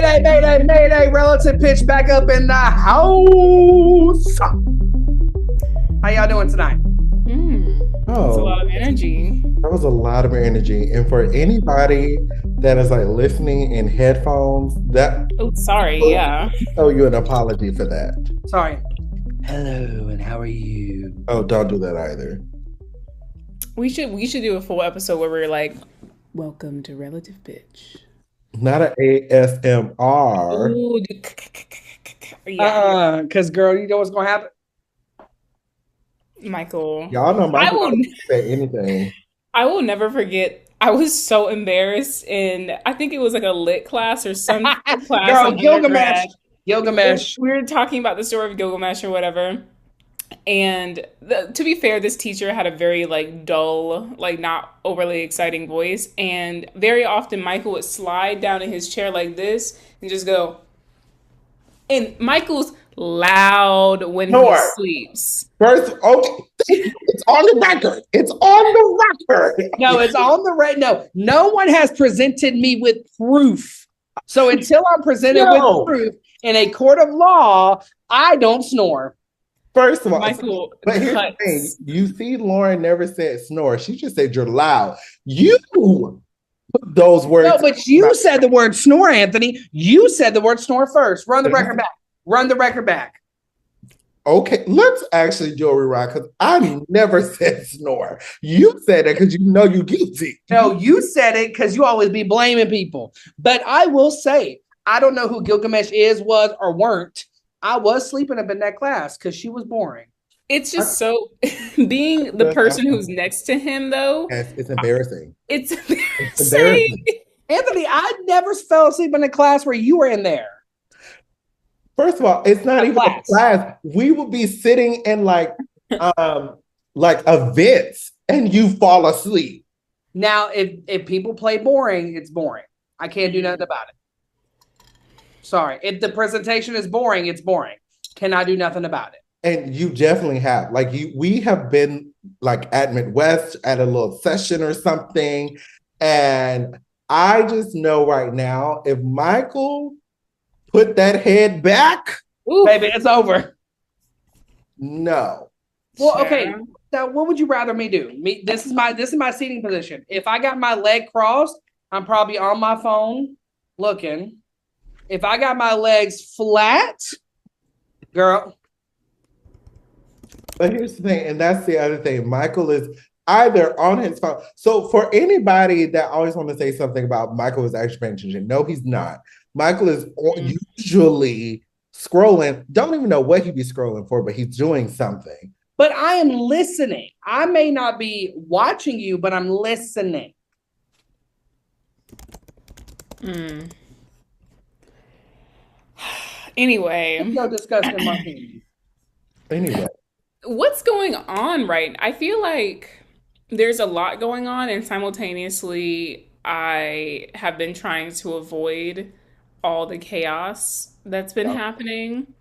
Mayday, mayday, mayday. Relative pitch back up in the house. How y'all doing tonight? That's a lot of energy. That was a lot of energy. And for anybody that is like listening in headphones, that Oh, sorry. Yeah. owe you an apology for that. Sorry. Hello, and how are you? Oh, don't do that either. We should do a full episode where we're like, welcome to Relative Pitch. Not an ASMR. Ooh, yeah. Because girl, you know what's gonna happen? Michael. Y'all know Michael don't say anything. I will never forget. I was so embarrassed in, I think it was like a lit class or some class. Girl, Gilgamesh. We were talking about the story of Gilgamesh or whatever. And to be fair, this teacher had a very like dull, like not overly exciting voice. And very often Michael would slide down in his chair like this and just go. And Michael's loud when he sleeps. First, okay, it's on the record. It's on the record. No, it's on the record. No one has presented me with proof. So until I'm presented with proof in a court of law, I don't snore. First of all, Michael, but here's the thing. You see, Lauren never said snore. She just said you're loud. You put those words. No, but you said the word snore, Anthony. You said the word snore first. Run the record back. Run the record back. Okay, let's actually do a rewind because I never said snore. You said it because you know you're guilty. No, you said it because you always be blaming people. But I will say, I don't know who Gilgamesh is, was, or weren't. I was sleeping up in that class because she was boring. It's just so being the person who's next to him, though. Yes, it's embarrassing. It's embarrassing. Anthony, I never fell asleep in a class where you were in there. First of all, it's not even a class. We would be sitting in like events and you fall asleep. Now, if people play boring, it's boring. I can't do nothing about it. Sorry. If the presentation is boring, it's boring. Cannot do nothing about it. And you definitely have. Like we have been like at Midwest at a little session or something. And I just know right now, if Michael put that head back, baby, it's over. No. Well, okay. Now, what would you rather me do? This is my seating position. If I got my leg crossed, I'm probably on my phone looking. If I got my legs flat, girl. But here's the thing, and that's the other thing. Michael is either on his phone. So for anybody that always want to say something about Michael is actually paying attention, no, he's not. Michael is usually scrolling. Don't even know what he'd be scrolling for, but he's doing something. But I am listening. I may not be watching you, but I'm listening. Anyway. No disgusting monkey. Anyway. What's going on right now? I feel like there's a lot going on, and simultaneously I have been trying to avoid all the chaos that's been happening.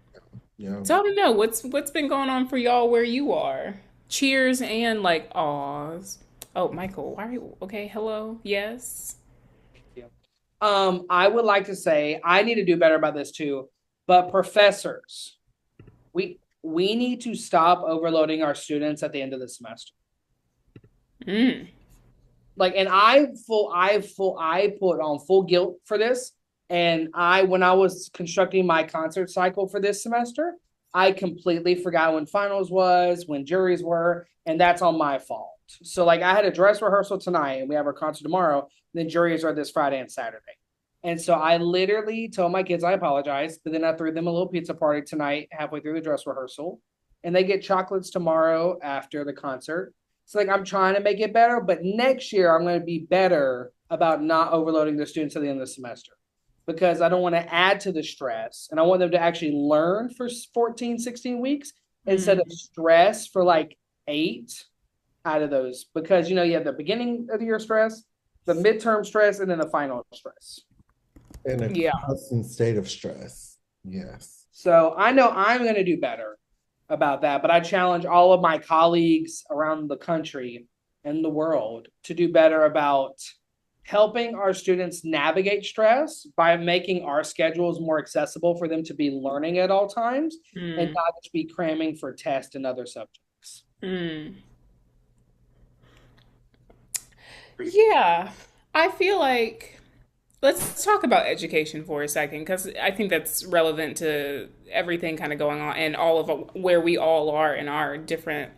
Yeah. So I don't know what's been going on for y'all where you are. Cheers and like awes. Oh, Michael, why are you okay? Hello, yes. Yeah. I would like to say I need to do better about this too. But professors, we need to stop overloading our students at the end of the semester. Like, and I put on full guilt for this. And when I was constructing my concert cycle for this semester, I completely forgot when finals was, when juries were, and that's on my fault. So like I had a dress rehearsal tonight and we have our concert tomorrow, and then juries are this Friday and Saturday. And so I literally told my kids I apologize, but then I threw them a little pizza party tonight, halfway through the dress rehearsal, and they get chocolates tomorrow after the concert. So like I'm trying to make it better, but next year I'm going to be better about not overloading the students at the end of the semester because I don't want to add to the stress and I want them to actually learn for 14, 16 weeks instead of stress for like 8 out of those because, you know, you have the beginning of the year stress, the midterm stress, and then the final stress. In a constant state of stress. Yes. So I know I'm going to do better about that, but I challenge all of my colleagues around the country and the world to do better about helping our students navigate stress by making our schedules more accessible for them to be learning at all times and not just be cramming for tests and other subjects. Yeah, I feel like let's talk about education for a second because I think that's relevant to everything kind of going on and all of where we all are in our different,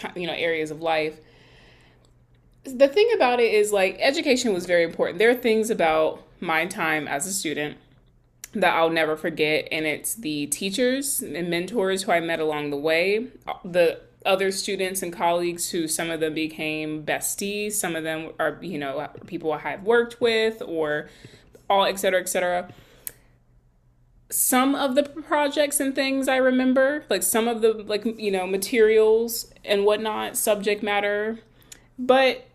areas of life. The thing about it is like education was very important. There are things about my time as a student that I'll never forget, and it's the teachers and mentors who I met along the way, the other students and colleagues who some of them became besties, some of them are, people I have worked with or all, et cetera, et cetera. Some of the projects and things I remember, like some of the materials and whatnot, subject matter. But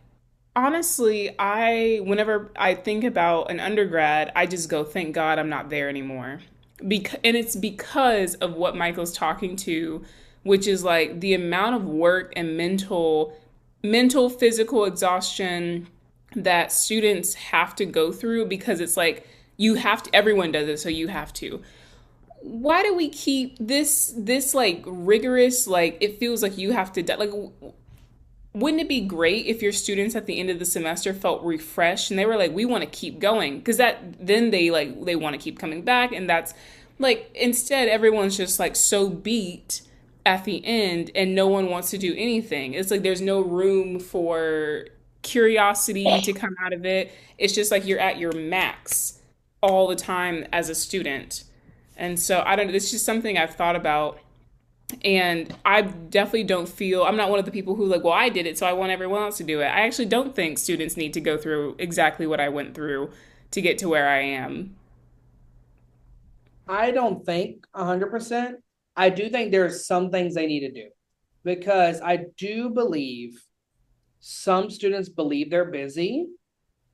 honestly, whenever I think about an undergrad, I just go, thank God I'm not there anymore. And it's because of what Michael's talking to, which is like the amount of work and physical exhaustion that students have to go through because it's like you have to, everyone does it, so you have to. Why do we keep this like rigorous, like it feels like you have to like wouldn't it be great if your students at the end of the semester felt refreshed and they were like, we want to keep going? Because then they want to keep coming back. And that's like, instead, everyone's just like so beat at the end and no one wants to do anything. It's like there's no room for curiosity to come out of it. It's just like you're at your max all the time as a student. And so I don't know, it's just something I've thought about. And I definitely don't feel, I'm not one of the people who like, well, I did it, so I want everyone else to do it. I actually don't think students need to go through exactly what I went through to get to where I am. I don't think 100%. I do think there's some things they need to do because I do believe some students believe they're busy.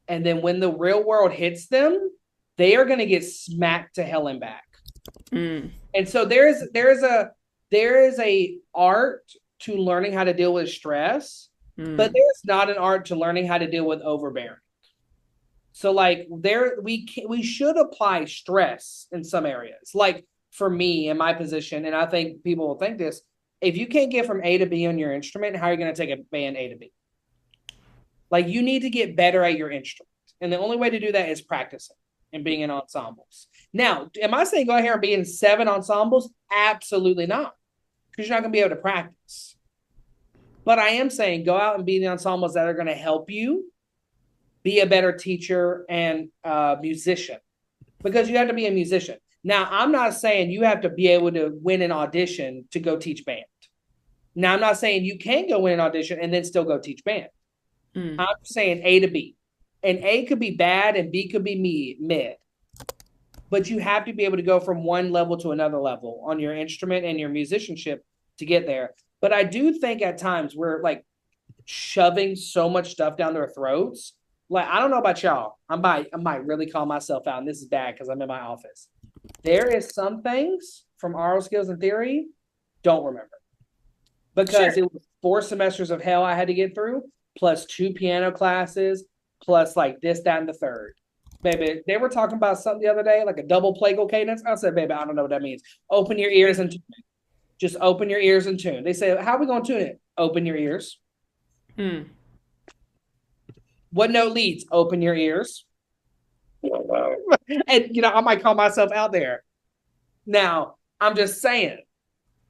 And then when the real world hits them, they are going to get smacked to hell and back. And so there is a art to learning how to deal with stress, but there's not an art to learning how to deal with overbearing. So like we should apply stress in some areas. Like for me in my position, and I think people will think this, if you can't get from A to B on your instrument, how are you going to take a band A to B? Like you need to get better at your instrument. And the only way to do that is practicing and being in ensembles. Now, am I saying go out here and be in 7 ensembles? Absolutely not. Because you're not going to be able to practice. But I am saying go out and be in the ensembles that are going to help you be a better teacher and musician. Because you have to be a musician. Now, I'm not saying you have to be able to win an audition to go teach band. Now, I'm not saying you can't go win an audition and then still go teach band. I'm saying A to B. And A could be bad and B could be mid. But you have to be able to go from one level to another level on your instrument and your musicianship to get there. But I do think at times we're like shoving so much stuff down their throats. Like, I don't know about y'all. I might really call myself out, and this is bad because I'm in my office. There is some things from oral skills and theory, don't remember. Because it was 4 semesters of hell I had to get through, plus 2 piano classes, plus like this, that, and the third. Baby, they were talking about something the other day, like a double plagal cadence. I said, baby, I don't know what that means. Open your ears and tune it. Just open your ears and tune. They say, how are we going to tune it? Open your ears. What note leads? Open your ears. And, I might call myself out there. Now, I'm just saying.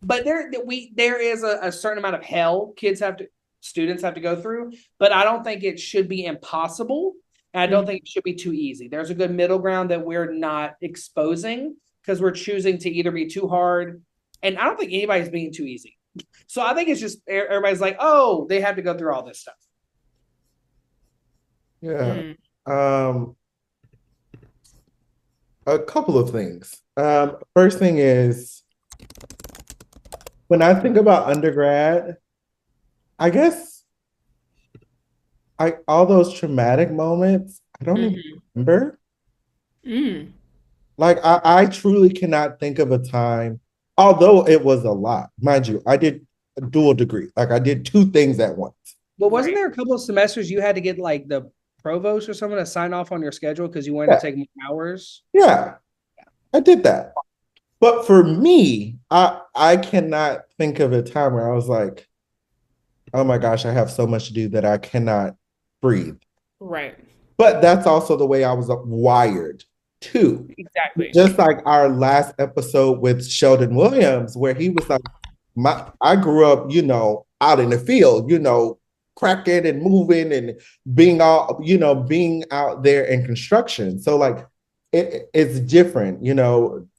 But there is a certain amount of hell students have to go through. But I don't think it should be impossible. And I don't think it should be too easy. There's a good middle ground that we're not exposing because we're choosing to either be too hard. And I don't think anybody's being too easy. So I think it's just everybody's like, oh, they have to go through all this stuff. Yeah. A couple of things. First thing is, when I think about undergrad, I guess all those traumatic moments, I don't even remember. Like I truly cannot think of a time, although it was a lot. Mind you, I did a dual degree. Like I did 2 things at once. Well, wasn't there a couple of semesters you had to get like the provost or someone to sign off on your schedule because you wanted to take more hours? Yeah, I did that. But for me, I cannot think of a time where I was like, oh my gosh, I have so much to do that I cannot breathe. Right. But that's also the way I was wired too. Exactly. Just like our last episode with Sheldon Williams, where he was like, I grew up, out in the field, cracking and moving and being being out there in construction. So like it's different,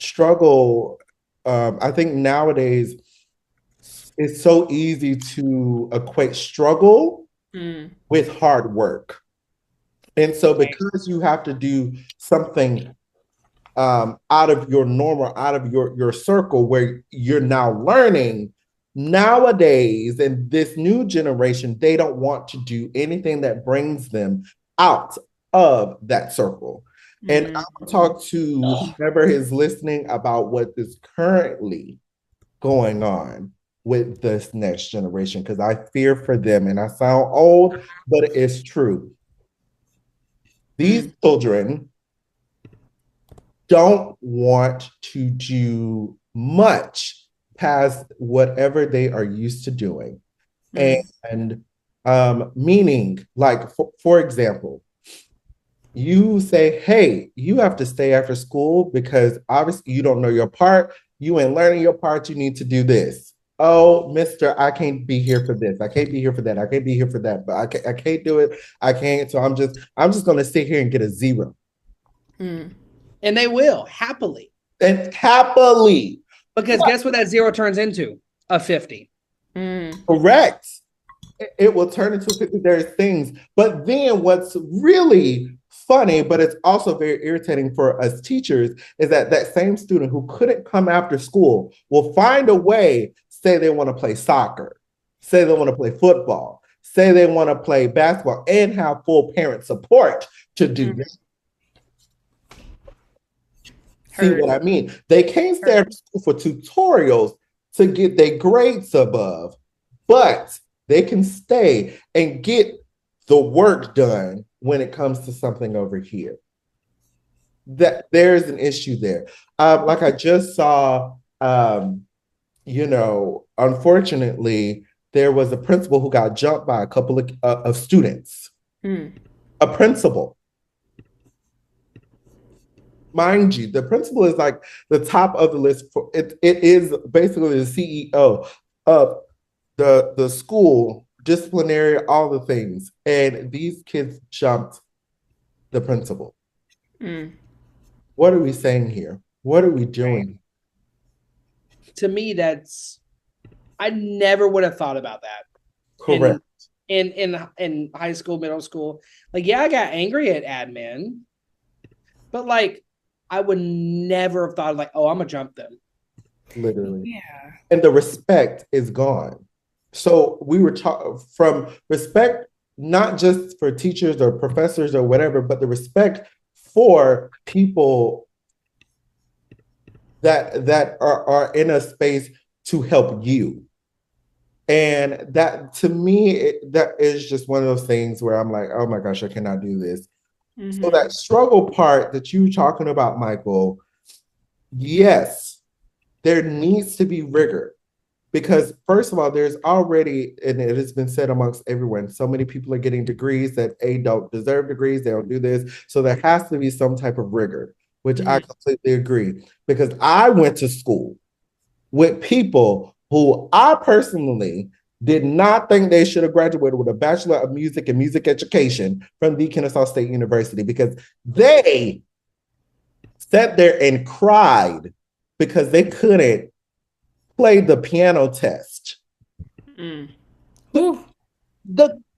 struggle. I think nowadays it's so easy to equate struggle with hard work. And so because you have to do something out of your normal, out of your circle where you're now learning, nowadays in this new generation, they don't want to do anything that brings them out of that circle. And I'll talk to whoever is listening about what is currently going on with this next generation, because I fear for them. And I sound old, but it's true. These children don't want to do much past whatever they are used to doing. And meaning, like, for example, you say, hey, you have to stay after school because obviously you don't know your part. You ain't learning your part. You need to do this. Oh, mister, I can't be here for this. I can't be here for that. I can't be here for that. But I can't do it. I can't. So I'm just going to sit here and get a 0. And they will happily. And happily. Because guess what that 0 turns into? A 50. Correct. It will turn into 50. There's things. But then what's really funny, but it's also very irritating for us teachers, is that same student who couldn't come after school will find a way, say they want to play soccer, say they want to play football, say they want to play basketball, and have full parent support to do that. See what I mean? They can't stay after school for tutorials to get their grades above, but they can stay and get the work done when it comes to something over here. That there's an issue there. Like I just saw, unfortunately, there was a principal who got jumped by a couple of students. A principal. Mind you, the principal is like the top of the list. It is basically the CEO of the school, disciplinary, all the things. And these kids jumped the principal. What are we saying here? What are we doing? To me, I never would have thought about that. Correct. In high school, middle school. Like, yeah, I got angry at admin, but like, I would never have thought like, oh, I'm gonna jump them. Literally. Yeah. And the respect is gone. So we were from respect, not just for teachers or professors or whatever, but the respect for people that are in a space to help you. And that, to me, that is just one of those things where I'm like, oh my gosh, I cannot do this. So that struggle part that you're talking about, Michael, yes, there needs to be rigor. Because first of all, there's already, and it has been said amongst everyone, so many people are getting degrees that don't deserve degrees, they don't do this. So there has to be some type of rigor, which I completely agree. Because I went to school with people who I personally did not think they should have graduated with a Bachelor of Music and Music Education from the Kennesaw State University, because they sat there and cried because they couldn't play the piano test. The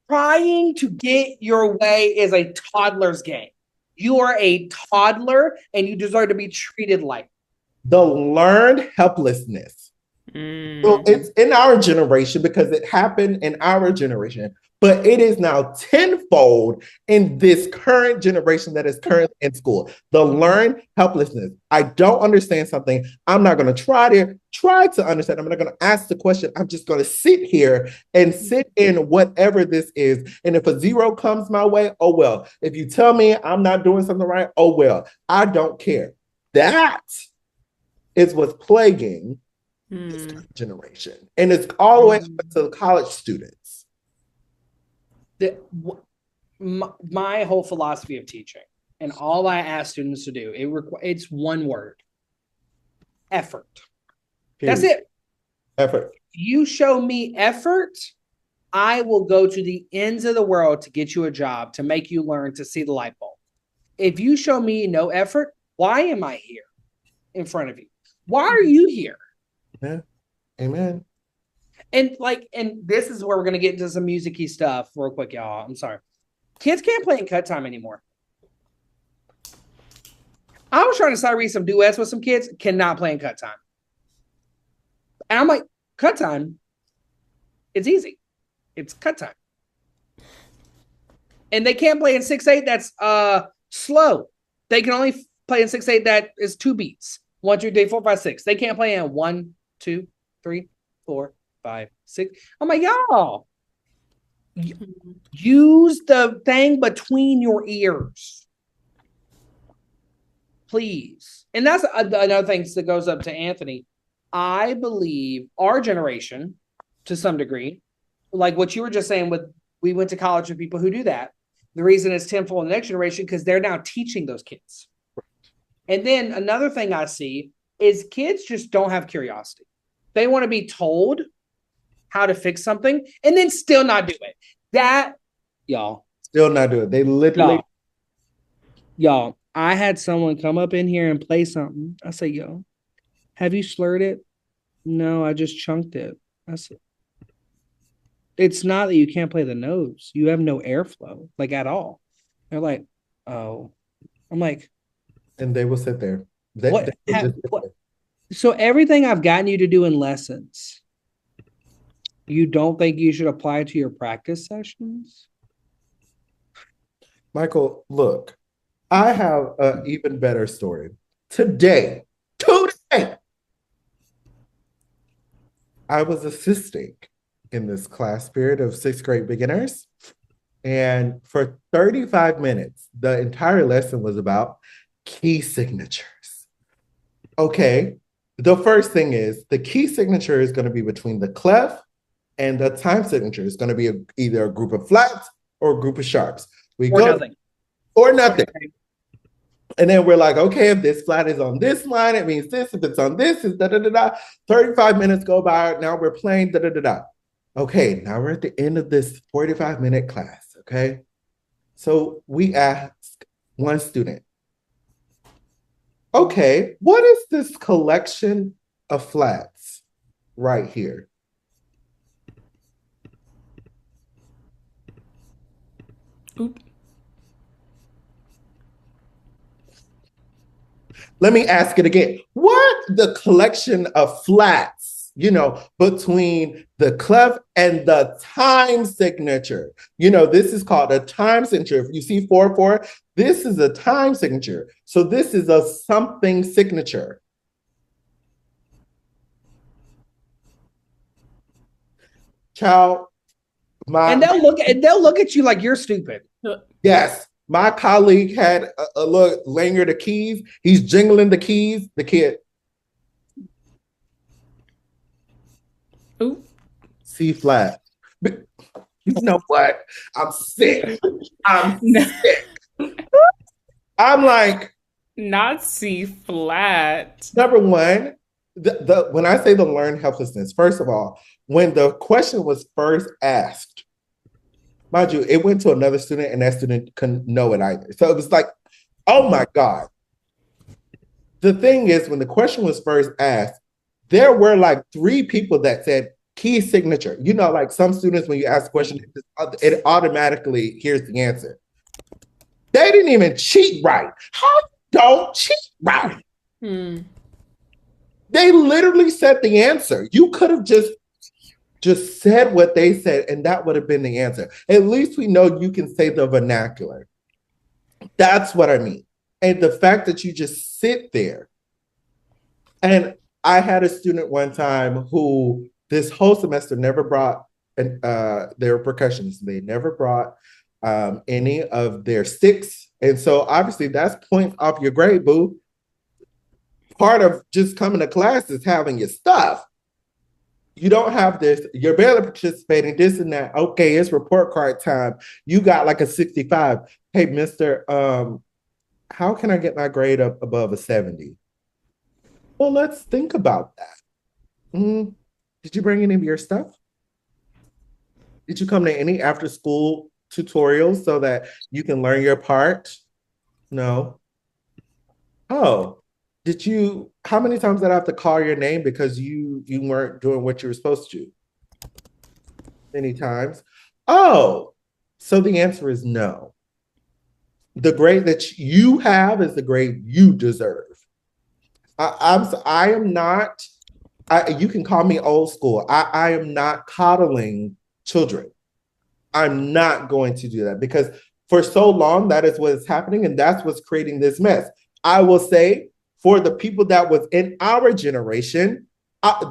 trying to get your way is a toddler's game. You are a toddler and you deserve to be treated like the learned helplessness. So it's in our generation because it happened in our generation, but it is now tenfold in this current generation that is currently in school. The learned helplessness. I don't understand something. I'm not going to try to understand. I'm not going to ask the question. I'm just going to sit here and sit in whatever this is. And if a 0 comes my way, oh well. If you tell me I'm not doing something right, oh well. I don't care. That is what's plaguing this generation. And it's all the way up to college students. My whole philosophy of teaching and all I ask students to do, it's one word: effort. Period. That's it. Effort. If you show me effort, I will go to the ends of the world to get you a job, to make you learn, to see the light bulb. If you show me no effort, why am I here in front of you? Why are you here? Yeah. Amen. And this is where we're gonna get into some music-y stuff real quick, y'all. I'm sorry. Kids can't play in cut time anymore. I was trying to start reading some duets with some kids, cannot play in cut time. And I'm like, cut time? It's easy. It's cut time. And they can't play in 6/8, that's slow. They can only play in 6/8 that is 2 beats. 1, 2, 3, 4, 5, 6. They can't play in 1, 2, 3, 4, 5, 6. I'm like, y'all, use the thing between your ears, please. And that's another thing that goes up to Anthony. I believe our generation, to some degree, like what you were just saying, we went to college with people who do that. The reason it's tenfold in the next generation, because they're now teaching those kids. And then another thing I see is kids just don't have curiosity. They want to be told how to fix something and then still not do it. That, y'all. Still not do it. They literally. Y'all, I had someone come up in here and play something. I say, yo, have you slurred it? No, I just chunked it. I said, it's not that you can't play the notes. You have no airflow, like at all. They're like, oh. I'm like. And they will sit there. What? So everything I've gotten you to do in lessons, you don't think you should apply to your practice sessions? Michael, look, I have an even better story. Today, I was assisting in this class period of 6th grade beginners. And for 35 minutes, the entire lesson was about key signatures. Okay, the first thing is the key signature is going to be between the clef and the time signature. It's going to be either a group of flats or a group of sharps. Nothing. Or nothing. And then we're like, okay, if this flat is on this line, it means this. If it's on this, it's da-da-da-da. 35 minutes go by. Now we're playing da-da-da-da. Okay, now we're at the end of this 45-minute class, okay? So we ask one student, okay, what is this collection of flats right here? Oop. Let me ask it again. What the collection of flats, between the clef and the time signature? This is called a time signature. If you see 4/4, this is a time signature. So this is a something signature. Child, and they'll look at you like you're stupid. Yes. My colleague had a look lanyard of keys. He's jingling the keys. The kid. Ooh. C flat. But you know what? I'm sick. I'm sick. I'm like. Not C flat. Number one, when I say the learned helplessness, first of all, when the question was first asked, mind you, it went to another student and that student couldn't know it either. So it was like, oh my God. The thing is, when the question was first asked, there were like 3 people that said key signature. Like some students, when you ask a question, it automatically hears the answer. They didn't even cheat right. How don't cheat right? They literally said the answer. You could have just just said what they said, and that would have been the answer. At least we know you can say the vernacular. That's what I mean. And the fact that you just sit there. And I had a student one time who this whole semester never brought their percussionists. They never brought any of their sticks. And so obviously that's points off your grade, boo. Part of just coming to class is having your stuff. You don't have this, you're barely participating, this and that. Okay, it's report card time. You got like a 65. Hey, mister, how can I get my grade up above a 70? Well, let's think about that. Did you bring any of your stuff? Did you come to any after school tutorials so that you can learn your part? No. Oh, how many times did I have to call your name because you weren't doing what you were supposed to? Many times. Oh, so the answer is no. The grade that you have is the grade you deserve. I am not, you can call me old school. I am not coddling children. I'm not going to do that because for so long, that is what is happening. And that's what's creating this mess. I will say for the people that was in our generation,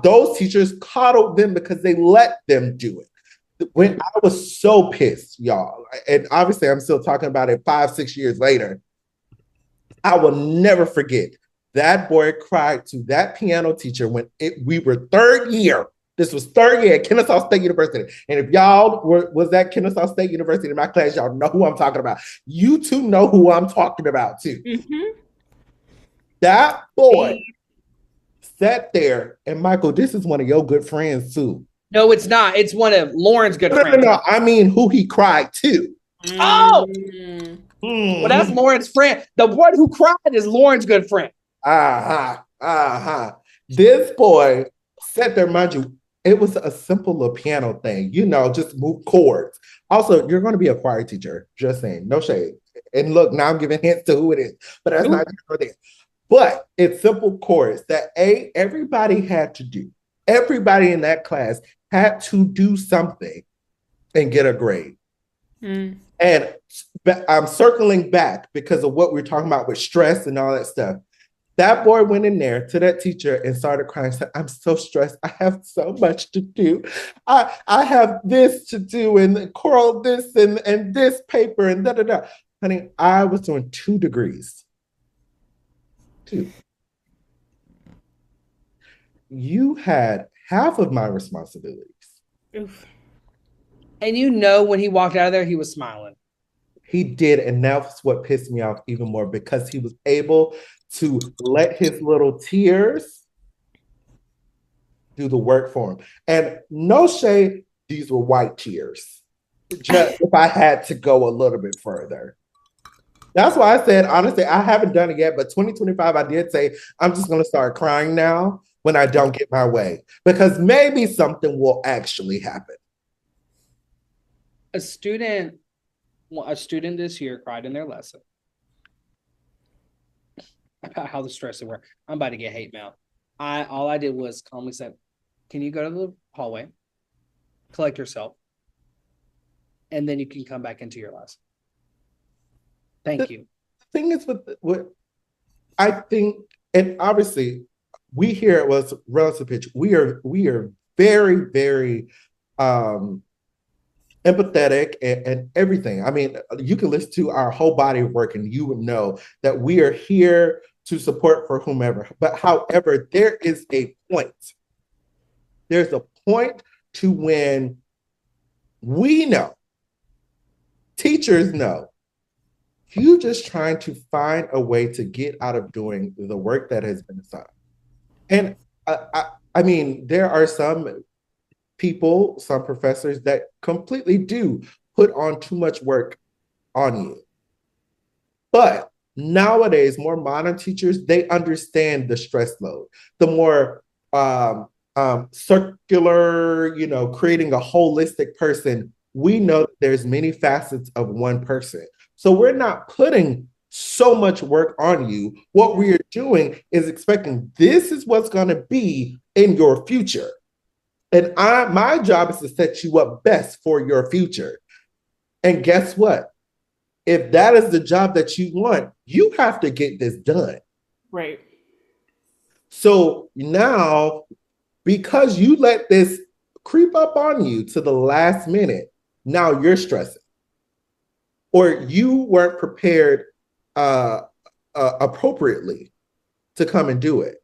those teachers coddled them because they let them do it. When I was so pissed, y'all, and obviously I'm still talking about it 5-6 years later, I will never forget. That boy cried to that piano teacher when we were third year. This was third year at Kennesaw State University. And if y'all was at Kennesaw State University in my class, y'all know who I'm talking about. You two know who I'm talking about too. Mm-hmm. That boy sat there, and Michael, this is one of your good friends too. No, it's not. It's one of Lauren's good friends. No, I mean who he cried to. Oh! Well, that's Lauren's friend. The one who cried is Lauren's good friend. This boy sat there, mind you, it was a simple little piano thing, just move chords. Also, you're going to be a choir teacher, just saying, no shade. And look, now I'm giving hints to who it is, but that's not there. But it's simple chords that everybody had to do. Everybody in that class had to do something and get a grade. And I'm circling back because of what we're talking about with stress and all that stuff. That boy went in there to that teacher and started crying. Said, I'm so stressed. I have so much to do. I have this to do and choral this and this paper and da-da-da. Honey, I was doing 2 degrees. 2. You had half of my responsibilities. Oof. And when he walked out of there, he was smiling. He did, and that's what pissed me off even more because he was able to let his little tears do the work for him. And no shade, these were white tears. Just if I had to go a little bit further. That's why I said, honestly, I haven't done it yet, but 2025, I did say, I'm just going to start crying now when I don't get my way, because maybe something will actually happen. A student this year cried in their lesson about how the stress they were. I'm about to get hate mail. All I did was calmly said, can you go to the hallway, collect yourself, and then you can come back into your lesson. Thank you. The thing is with I think, and obviously we here at was Relative Pitch, we are very, very empathetic and everything. I mean, you can listen to our whole body of work and you would know that we are here to support for whomever. But however, there is a point. There's a point to when we know, teachers know, you just trying to find a way to get out of doing the work that has been assigned. And I mean, there are some people, some professors that completely do put on too much work on you. But nowadays, more modern teachers, they understand the stress load. The more circular, creating a holistic person, we know that there's many facets of one person. So we're not putting so much work on you. What we're doing is expecting this is what's going to be in your future. And my job is to set you up best for your future. And guess what? If that is the job that you want, you have to get this done. Right. So now, because you let this creep up on you to the last minute, now you're stressing. Or you weren't prepared appropriately to come and do it.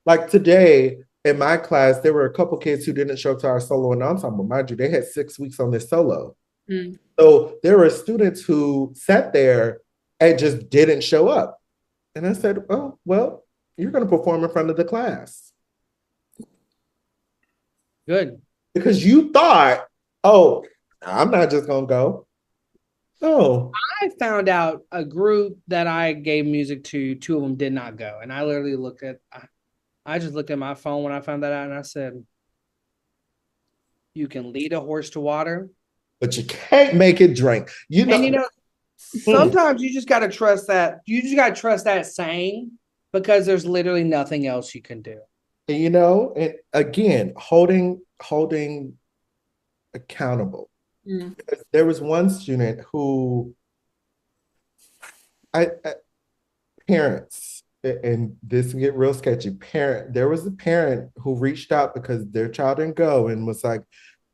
Like today in my class, there were a couple kids who didn't show up to our solo and ensemble. Mind you, they had 6 weeks on this solo. Mm. So there were students who sat there and just didn't show up. And I said, oh, well, you're going to perform in front of the class. Good. Because you thought, oh, I'm not just going to go. No. I found out a group that I gave music to, two of them did not go. And I literally I just looked at my phone when I found that out and I said, you can lead a horse to water, But you can't make it drink. And sometimes you just gotta trust that. You just gotta trust that saying because there's literally nothing else you can do. And and again, holding accountable. Mm. There was one student who parents, and this can get real sketchy. There was a parent who reached out because their child didn't go and was like,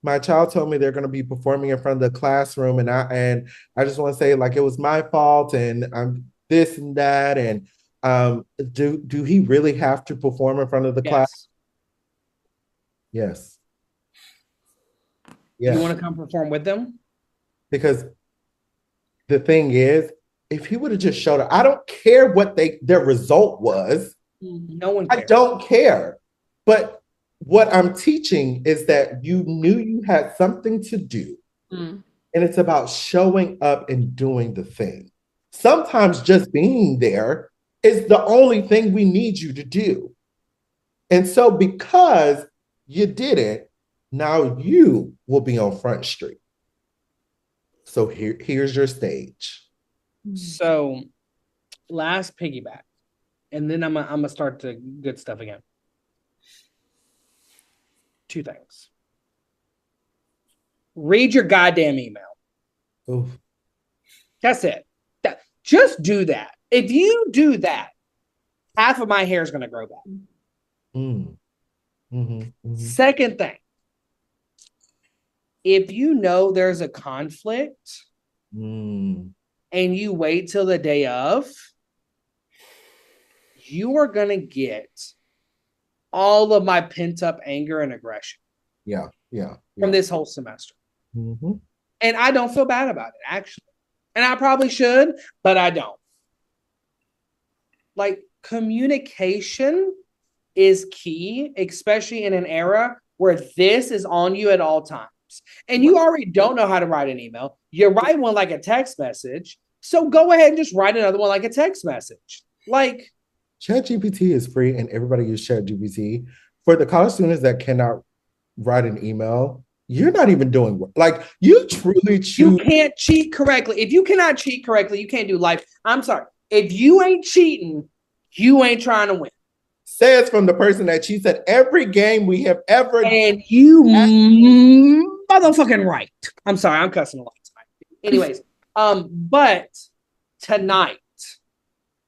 my child told me they're going to be performing in front of the classroom, and I just want to say, like, it was my fault, and I'm this and that, and do he really have to perform in front of the class? Yes. You want to come perform with them? Because the thing is, if he would have just showed up, I don't care what their result was. No one cares. I don't care. But what I'm teaching is that you knew you had something to do. Mm. And it's about showing up and doing the thing. Sometimes just being there is the only thing we need you to do. And so because you did it, now you will be on Front Street. So here's your stage. So last piggyback, and then I'm gonna start the good stuff again. Two things. Read your goddamn email. Oof. That's it. Just do that. If you do that, half of my hair is going to grow back. Mm. Mm-hmm, mm-hmm. Second thing, if you know there's a conflict and you wait till the day of, you are going to get all of my pent up anger and aggression. Yeah. From this whole semester. Mm-hmm. And I don't feel bad about it, actually. And I probably should, but I don't. Like, communication is key, especially in an era where this is on you at all times. And you already don't know how to write an email. You write one like a text message. So go ahead and just write another one like a text message. Like, ChatGPT is free and everybody uses ChatGPT. For the college students that cannot write an email, you're not even doing work. Like, you truly choose. You can't cheat correctly. If you cannot cheat correctly, you can't do life. I'm sorry. If you ain't cheating, you ain't trying to win. Says from the person that cheats at every game we have ever. And you motherfucking right. I'm sorry, I'm cussing a lot tonight. Anyways, but tonight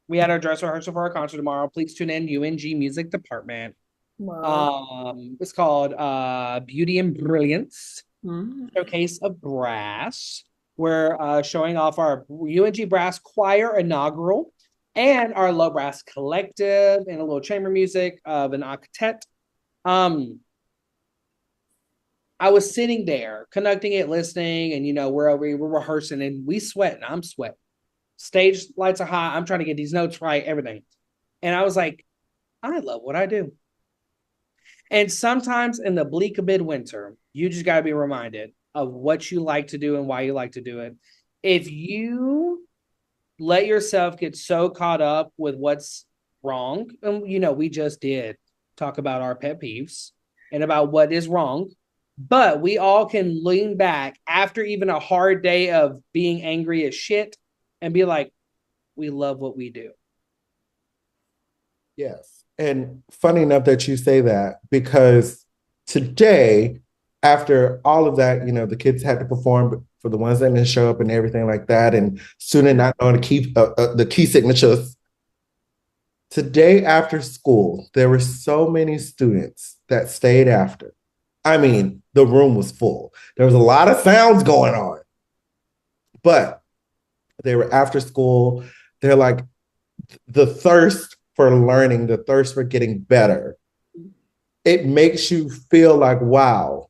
we had our dress rehearsal for our concert tomorrow. Please tune in, UNG Music Department. Wow. It's called Beauty and Brilliance, Showcase of Brass. We're showing off our UNG Brass Choir inaugural and our low brass collective and a little chamber music of an octet. I was sitting there conducting it, listening, and we're rehearsing and we sweat and I'm sweating. Stage lights are high. I'm trying to get these notes right, everything. And I was like, I love what I do. And sometimes in the bleak of midwinter, you just got to be reminded of what you like to do and why you like to do it. If you let yourself get so caught up with what's wrong, and we just did talk about our pet peeves and about what is wrong, but we all can lean back after even a hard day of being angry as shit and be like, we love what we do. Yes. And funny enough that you say that, because Today, after all of that, the kids had to perform for the ones that didn't show up and everything like that, and student not knowing the key signatures. Today after school, there were so many students that stayed after. I mean, the room was full. There was a lot of sounds going on, but they were after school. They're like the thirst for learning, the thirst for getting better. It makes you feel like, wow,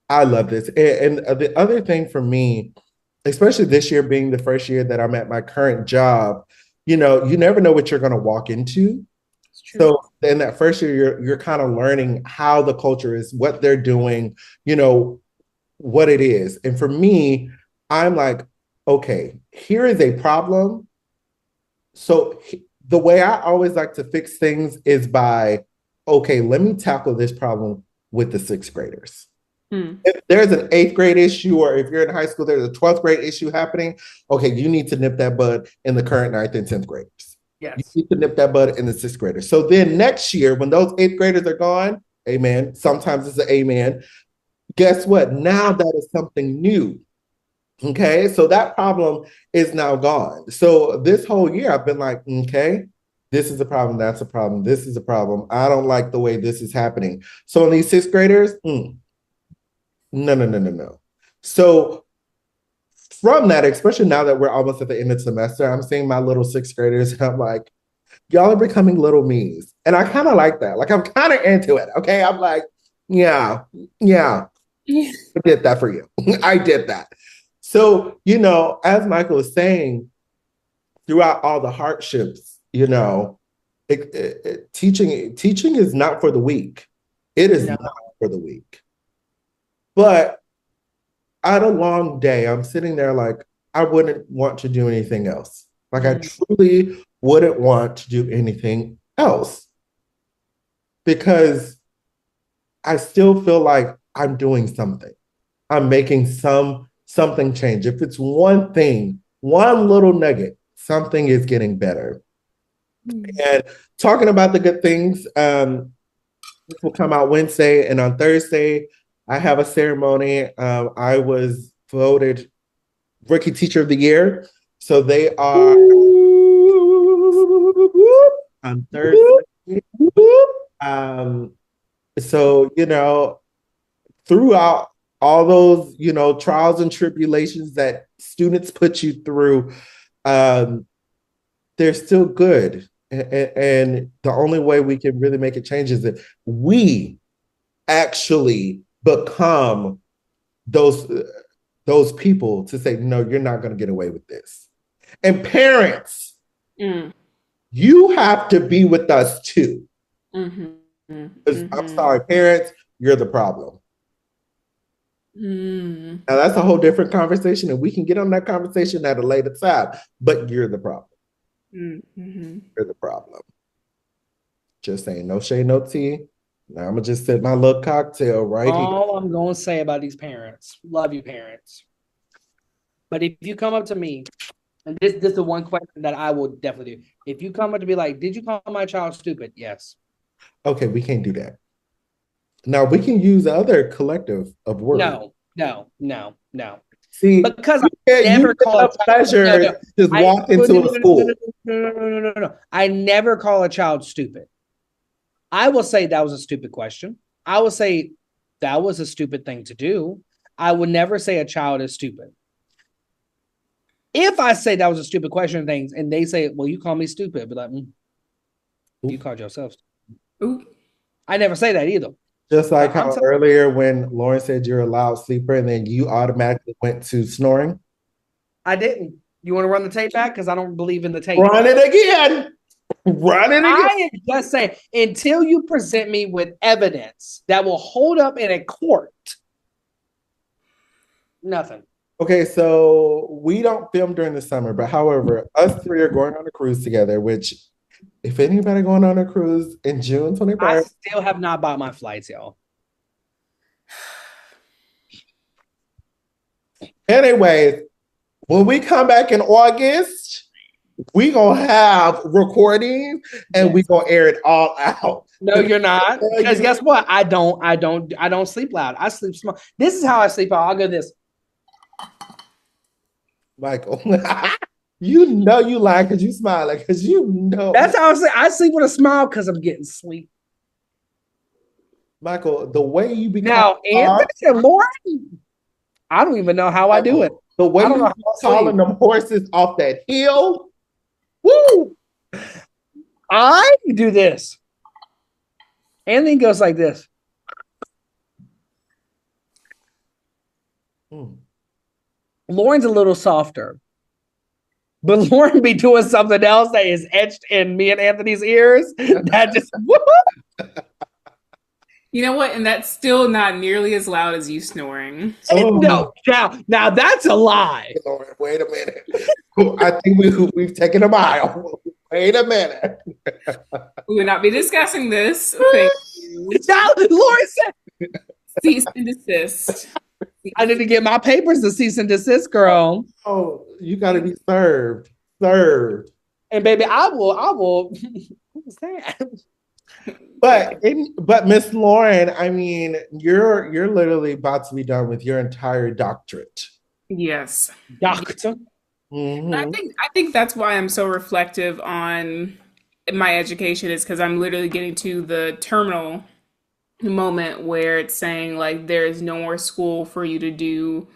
I love this. And the other thing for me, especially this year being the first year that I'm at my current job, you never know what you're going to walk into. So in that first year, you're kind of learning how the culture is, what they're doing, what it is. And for me, I'm like, okay, here is a problem. So the way I always like to fix things is by, okay, let me tackle this problem with the sixth graders. If there's an eighth grade issue, or if you're in high school, there's a 12th grade issue happening, okay, you need to nip that bud in the current ninth and 10th graders. Yes. You need to nip that bud in the sixth graders. So then next year, when those eighth graders are gone, amen, sometimes it's an amen, guess what? Now that is something new. Okay, so that problem is now gone. So this whole year, I've been like, okay, this is a problem, that's a problem, this is a problem. I don't like the way this is happening. So in these sixth graders, no. So from that, especially now that we're almost at the end of the semester, I'm seeing my little sixth graders, and I'm like, y'all are becoming little me's. And I kind of like that. Like, I'm kind of into it. Okay. I'm like, yeah, I did that for you. I did that. So, as Michael was saying, throughout all the hardships, teaching is not for the weak. It is not for the weak. But I had a long day. I'm sitting there like, I wouldn't want to do anything else. Like, I truly wouldn't want to do anything else, because I still feel like I'm doing something. I'm making something change. If it's one thing, one little nugget, something is getting better. And talking about the good things, this will come out Wednesday, and on Thursday, I have a ceremony. I was voted Rookie Teacher of the Year. So they are on Thursday. So, throughout all those, trials and tribulations that students put you through, they're still good. And the only way we can really make it change is if we actually become those people to say, no, you're not going to get away with this. And parents, you have to be with us too. I'm sorry, parents, you're the problem. Now that's a whole different conversation, and we can get on that conversation at a later time, but you're the problem. You're the problem. Just saying, no shade, no tea. Now I'm gonna just sip my little cocktail right here. All I'm gonna say about these parents, love you, parents. But if you come up to me, and this is the one question that I will definitely do. If you come up to me like, did you call my child stupid? Yes. Okay, we can't do that. Now we can use other collective of words. No. See, because I never call a pleasure just walk into a school. No. I never call a child stupid. I will say that was a stupid question. I will say that was a stupid thing to do. I would never say a child is stupid. If I say that was a stupid question and things, and they say, well, you call me stupid, I'd be like, you called yourself stupid. I never say that either. Just like how earlier when Lauren said you're a loud sleeper and then you automatically went to snoring. I didn't. You want to run the tape back? Because I don't believe in the tape. Run it again. I am just saying, until you present me with evidence that will hold up in a court, nothing. Okay, so we don't film during the summer, but however, us three are going on a cruise together, which if anybody going on a cruise in June 21st. I still have not bought my flights, y'all. Anyway, when we come back in August, We gonna have recordings and we Yes. gonna air it all out. No, you're not. Because You, guess what? I don't sleep loud. I sleep small. This is how I sleep out. I'll go this. Michael, you know you lying because you smiling because you know, That's how I sleep. I sleep with a smile because I'm getting sleep. Michael, the way you be calling Now, Anthony cars, and Lauren, I don't even know how I do it. Michael, the way I don't know you how be I calling sleep. them horses off that hill, woo! I do this. Anthony goes like this. Mm. Lauren's a little softer, but Lauren be doing something else that is etched in me and Anthony's ears. That just You know what? And that's still not nearly as loud as you snoring. no. Oh, Now that's a lie. Lord, wait a minute. I think we've taken a mile. Wait a minute. We would not be discussing this. Thank you. Now, Lauren said, Cease and desist. I need to get my papers to cease and desist, girl. Oh, you got to be served. Served. And baby, I will. What was that? But Miss Lauren, I mean, you're literally about to be done with your entire doctorate. Yes. Doctor. I Hmm. think that's why I'm so reflective on my education is because I'm literally getting to the terminal moment where it's saying like there is no more school for you to do,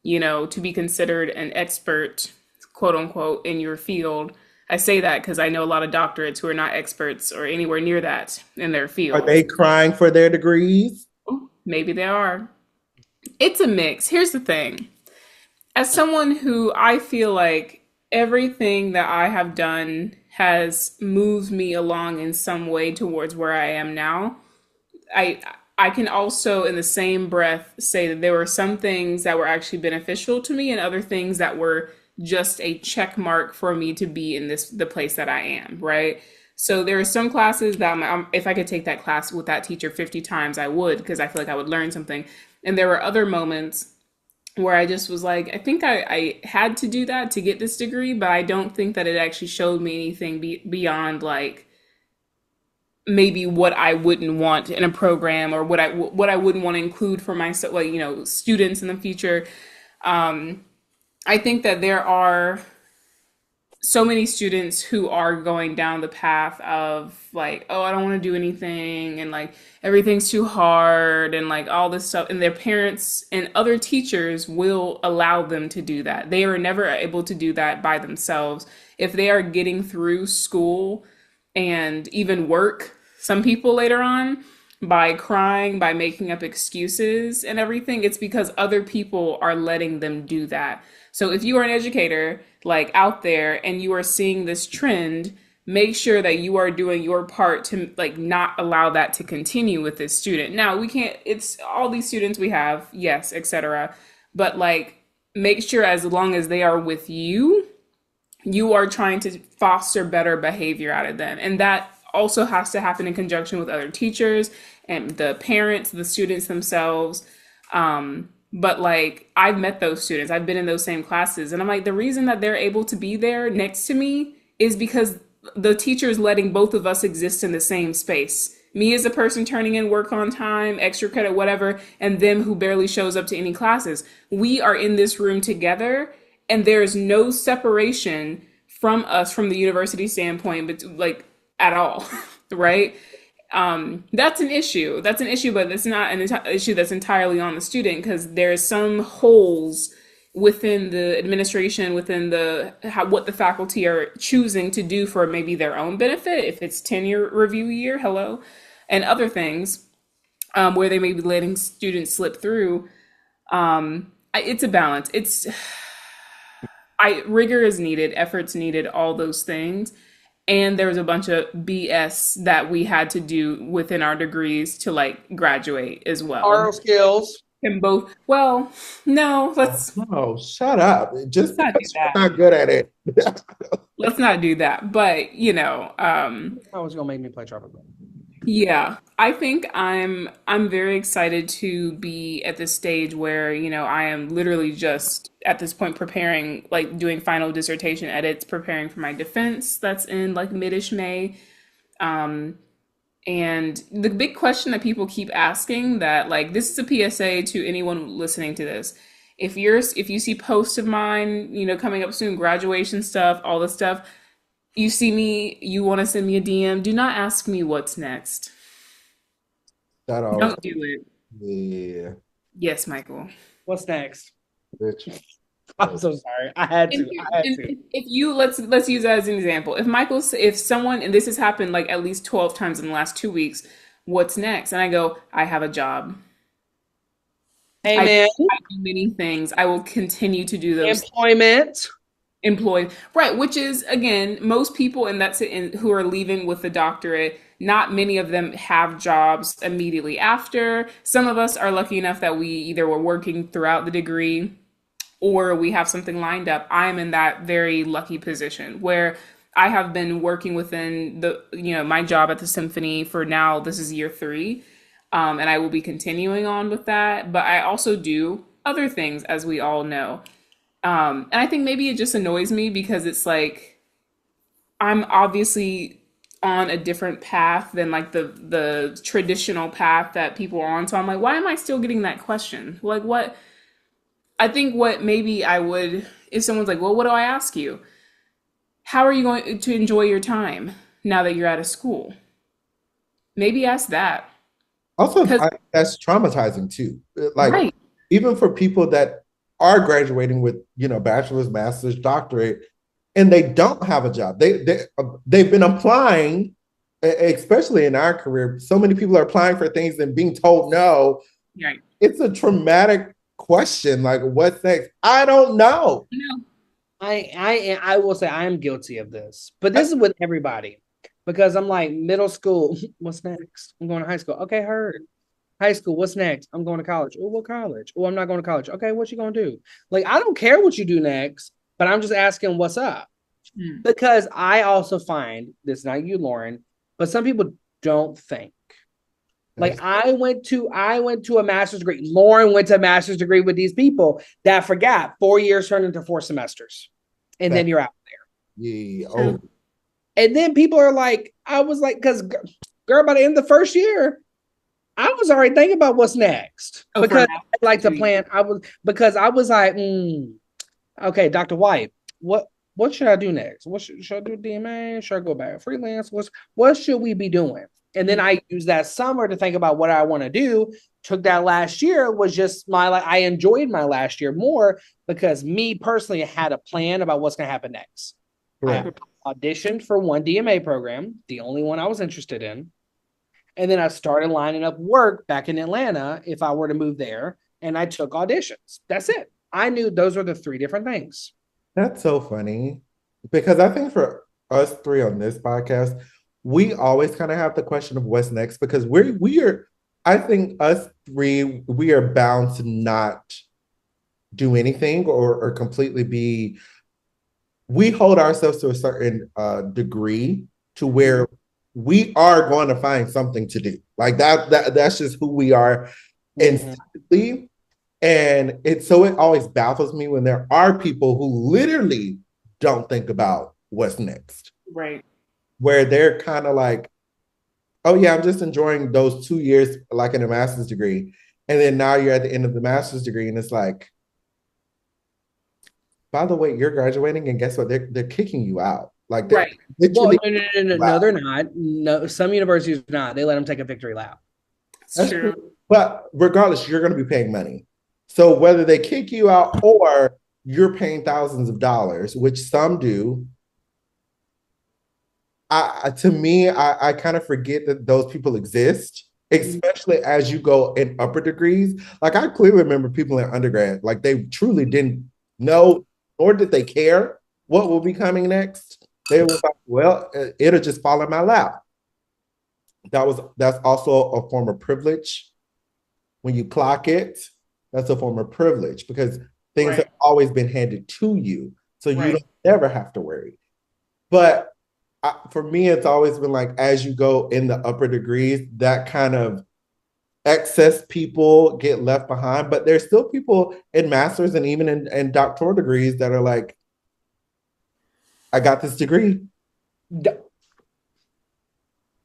to be considered an expert, quote unquote, in your field. I say that because I know a lot of doctorates who are not experts or anywhere near that in their Are field. they crying for their degrees? Maybe they are. It's a mix. Here's the thing. As someone who I feel like everything that I have done has moved me along in some way towards where I am now, I I can also in the same breath say that there were some things that were actually beneficial to me and other things that were just a check mark for me to be in the place that I am, right? So there are some classes that if I could take that class with that teacher 50 times, I would because I feel like I would learn something. And there were other moments where I just was like, I think I had to do that to get this degree, but I don't think that it actually showed me anything beyond like maybe what I wouldn't want in a program or what I wouldn't want to include for myself, like students in the future. Um, I think that there are so many students who are going down the path of like, oh, I don't want to do anything and like everything's too hard and like all this stuff. And their parents and other teachers will allow them to do that. They are never able to do that by themselves. If they are getting through school and even work, some people later on, by crying, by making up excuses and everything, it's because other people are letting them do that. So if you are an educator like out there and you are seeing this trend, make sure that you are doing your part to like not allow that to continue with this student. Now, we can't it's all these students we have, yes, etc. But like make sure as long as they are with you, you are trying to foster better behavior out of them. And that also has to happen in conjunction with other teachers and the parents, the students themselves. But like I've met those students, I've been in those same classes, and I'm like, the reason that they're able to be there next to me is because the teacher is letting both of us exist in the same space. Me as a person turning in work on time, extra credit, whatever, and them who barely shows up to any classes. We are in this room together, and there is no separation from us from the university standpoint, but like at all, right? That's an issue. That's an issue, but it's not an issue that's entirely on the student because there's some holes within the administration, within what the faculty are choosing to do for maybe their own benefit, if it's tenure review year, hello, and other things where they may be letting students slip through. It's a balance. Rigor is needed, efforts needed, all those things. And there was a bunch of BS that we had to do within our degrees to like graduate as well. Oral skills. And both, well, no, Oh, shut up. Just let's not do because you're that. not good at it. Let's not do that. But, I was gonna make me play tropical. yeah, I think I'm very excited to be at this stage where, I am literally just at this point preparing, like doing final dissertation edits, preparing for my defense that's in like mid-ish May. Um, and the big question that people keep asking, that like this is a PSA to anyone listening to this. If you see posts of mine, you know, coming up soon, graduation stuff, all this stuff, you see me, you want to send me a DM, do not ask me what's next. That always, Don't do it. yeah, Yes, Michael. What's next? bitch. I'm so sorry. I had And to. here, I had and to. if you let's use that as an example. If someone, and this has happened like at least 12 times in the last 2 weeks, what's next? And I go, I have a job. Hey I, man, I do many things. I will continue to do those. employment. Employed, right? Which is again, most people who are leaving with a doctorate. Not many of them have jobs immediately after. Some of us are lucky enough that we either were working throughout the degree or we have something lined up. I'm in that very lucky position where I have been working within my job at the symphony for now. This is year 3, and I will be continuing on with that. But I also do other things, as we all know. And I think maybe it just annoys me because it's like I'm obviously on a different path than like the traditional path that people are on. So I'm like, why am I still getting that question? Like, what? I think what maybe I would, if someone's like, well, what do I ask you? How are you going to enjoy your time now that you're out of school? Maybe ask that. Also, Because, that's traumatizing too. Like, right, even for people that are graduating with, bachelor's, master's, doctorate, and they don't have a job. They've been applying, especially in our career. So many people are applying for things and being told no. right. It's a traumatic question. Like, what's next? I don't know. No, I will say I am guilty of this, but this is with everybody because I'm like middle school. What's next? I'm going to high school. Okay, heard. High school. What's next? I'm going to college. Oh, what college? Oh, I'm not going to college. Okay, what you gonna do? Like, I don't care what you do next, but I'm just asking what's up mm, because I also find this not you, Lauren, but some people don't think. Like I went to a master's degree. Lauren went to a master's degree with these people that forgot 4 years turned into 4 semesters. And then you're out. Yeah. true. Oh, And then people are like, I was like, because girl, by the end of the first year, I was already thinking about what's next. Oh, for Because now, I like to too. plan. I was like, okay, Dr. White, what should I do next? Should I do DMA? Should I go back freelance? What should we be doing? And then I used that summer to think about what I want to do. Took that last year was just I enjoyed my last year more because me personally had a plan about what's going to happen next. correct. I auditioned for one DMA program, the only one I was interested in. And then I started lining up work back in Atlanta if I were to move there. And I took auditions. That's it. I knew those were the 3 different things. That's so funny because I think for us three on this podcast, we always kind of have the question of what's next because we are. I think us three we are bound to not do anything or completely be. We hold ourselves to a certain degree to where we are going to find something to do. Like that's just who we are instantly. And it always baffles me when there are people who literally don't think about what's next, Right. where they're kind of like, oh yeah, I'm just enjoying those 2 years like in a master's degree. And then now you're at the end of the master's degree and it's like, by the way, you're graduating and guess what? They're kicking you out. Like they're Right. Well, literally no, they're not. No, some universities are not. They let them take a victory lap. It's That's true. true. But regardless, you're going to be paying money. So whether they kick you out or you're paying thousands of dollars, which some do, to me, I kind of forget that those people exist, especially as you go in upper degrees. Like I clearly remember people in undergrad, like they truly didn't know, nor did they care what will be coming next. They were like, well, it'll just fall in my lap. That's also a form of privilege. When you clock it, that's a form of privilege because things Right. have always been handed to you. So you Right. don't never have to worry. But for me, it's always been like as you go in the upper degrees, that kind of excess people get left behind, but there's still people in masters and even in doctoral degrees that are like, I got this degree.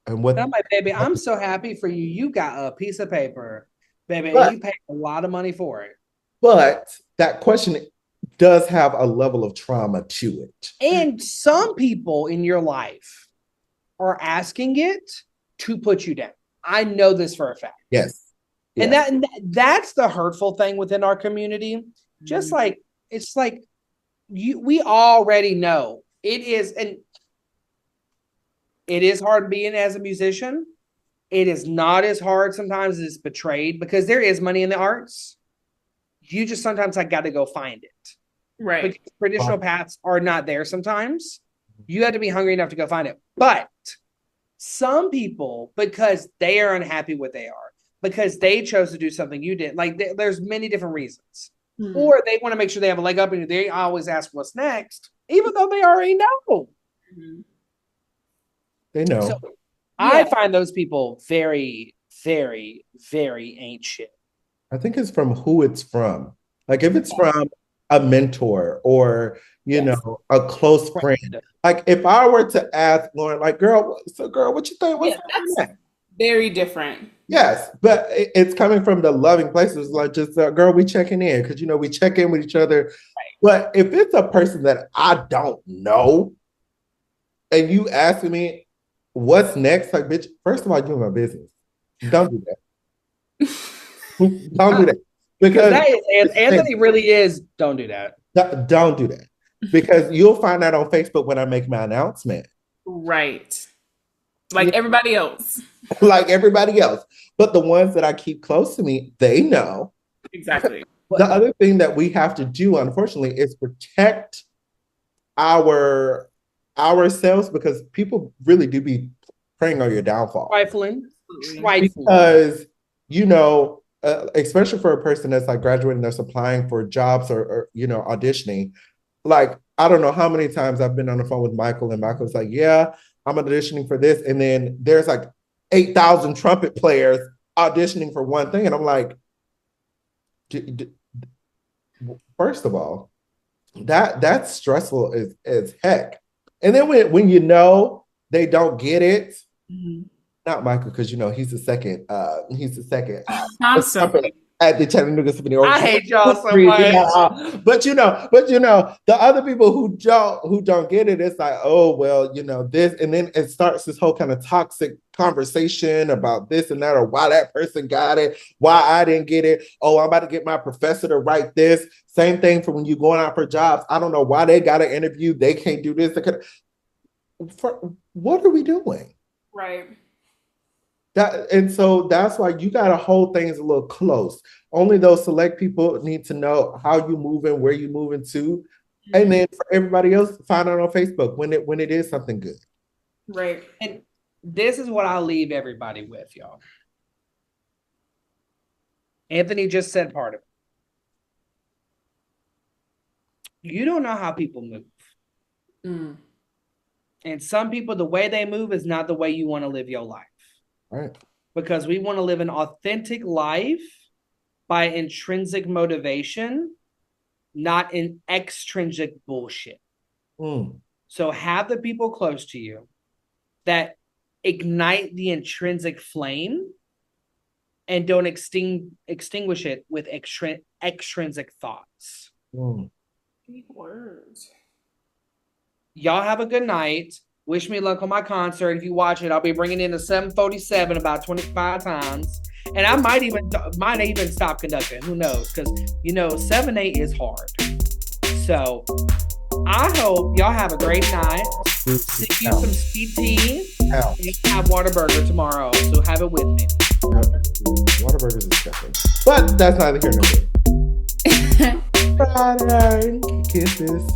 And what I'm like, baby, I'm so happy for you. You got a piece of paper, baby, and But- you paid a lot of money for it. but that question does have a level of trauma to it. And some people in your life are asking it to put you down. I know this for a fact. Yes. And Yes. that's the hurtful thing within our community. Just like it's like we already know it is, and it is hard being as a musician. It is not as hard sometimes as it's betrayed because there is money in the arts. You just sometimes got to go find it. Right. Because traditional paths are not there sometimes. You have to be hungry enough to go find it. But some people, because they are unhappy what they are, because they chose to do something you didn't, like there's many different reasons. Mhm. Or they want to make sure they have a leg up and they always ask what's next, even though they already know. Mhm. They know. So I find those people very, very, very ain't shit. I think it's from who it's from. Like if it's from a mentor or, you know, a close friend. Like if I were to ask Lauren, like, girl, what you think? What's that's very different. Yes, but it's coming from the loving places, like just girl, we checking in because you know we check in with each other. Right. But if it's a person that I don't know, and you asking me what's next, like, bitch, first of all, you're my business. Don't do that. Don't do that because that is, Anthony really is. Don't do that. Don't do that because you'll find out on Facebook when I make my announcement. Right. Like everybody else. Like everybody else. But the ones that I keep close to me, they know. Exactly. The other thing that we have to do, unfortunately, is protect ourselves because people really do be preying on your downfall. Trifling. Because, you know, especially for a person that's like graduating, that's applying for jobs or you know, auditioning. Like, I don't know how many times I've been on the phone with Michael and Michael's like, yeah, I'm auditioning for this. And then there's like 8,000 trumpet players auditioning for one thing. And I'm like, first of all, that's stressful as heck. And then when you know they don't get it, not Michael, because you know he's the second Constantly. at the Chattanooga Symphony Orchestra. I hate y'all so much. But you know, the other people who don't get it, it's like, oh well, you know, this, and then it starts this whole kind of toxic conversation about this and that, or why that person got it, why I didn't get it. Oh, I'm about to get my professor to write this. Same thing for when you're going out for jobs. I don't know why they got an interview. They can't do this. What are we doing? Right. And so that's why you got to hold things a little close. Only those select people need to know how you moving, where you moving to, and then for everybody else, find out on Facebook when it is something good. Right. And this is what I'll leave everybody with, y'all. Anthony just said part of it. You don't know how people move. Mm. And some people, the way they move is not the way you want to live your life. Right. Because we want to live an authentic life by intrinsic motivation, not in extrinsic bullshit. So have the people close to you that ignite the intrinsic flame and don't extinguish it with extrinsic thoughts. Big words. Y'all have a good night. Wish me luck on my concert. If you watch it, I'll be bringing in a 747 about 25 times. And I might even stop conducting. Who knows? Because, you know, 7/8 is hard. So I hope y'all have a great night. Sip you some sweet tea. And have Whataburger tomorrow. So have it with me. Whataburger is disgusting. But that's neither here nor there. Friday. Kisses.